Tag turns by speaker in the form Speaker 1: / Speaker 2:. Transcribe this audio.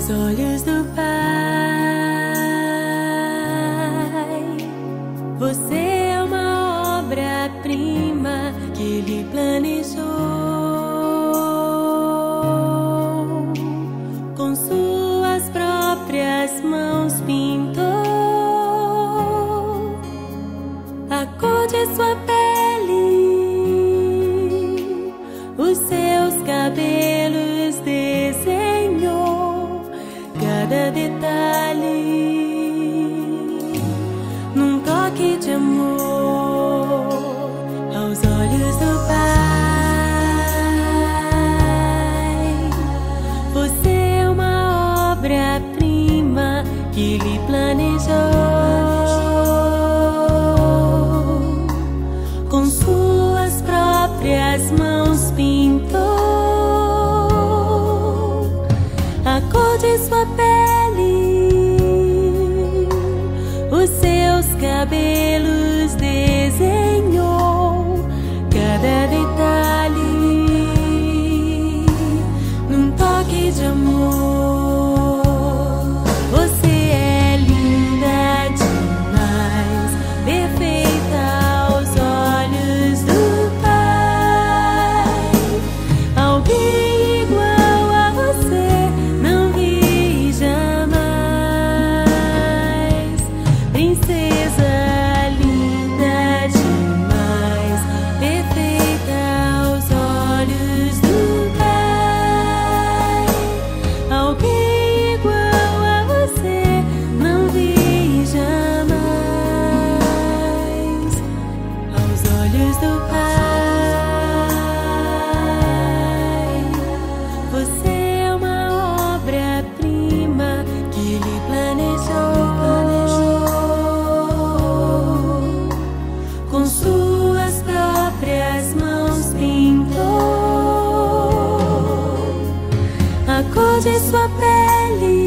Speaker 1: aos olhos do Pai. Você é uma obra-prima que Ele planejou. Com suas próprias mãos pintou a cor de sua pele, os seus cabelos desenhou, cada detalhe num toque de amor aos olhos do Pai. Você é uma obra-prima que Ele planejou. Com suas próprias mãos pintou a cor de sua pele, os seus cabelos desenhou, cada detalhe num toque de amor. Você é linda demais, perfeita aos olhos do Pai. Alguém igual a você não vi jamais. Princesa linda demais, perfeita aos olhos do Pai. Alguém igual a você não vi jamais aos olhos do Pai. Você é uma obra-prima que Ele planejou. Com suas próprias mãos pintou a cor de sua pele,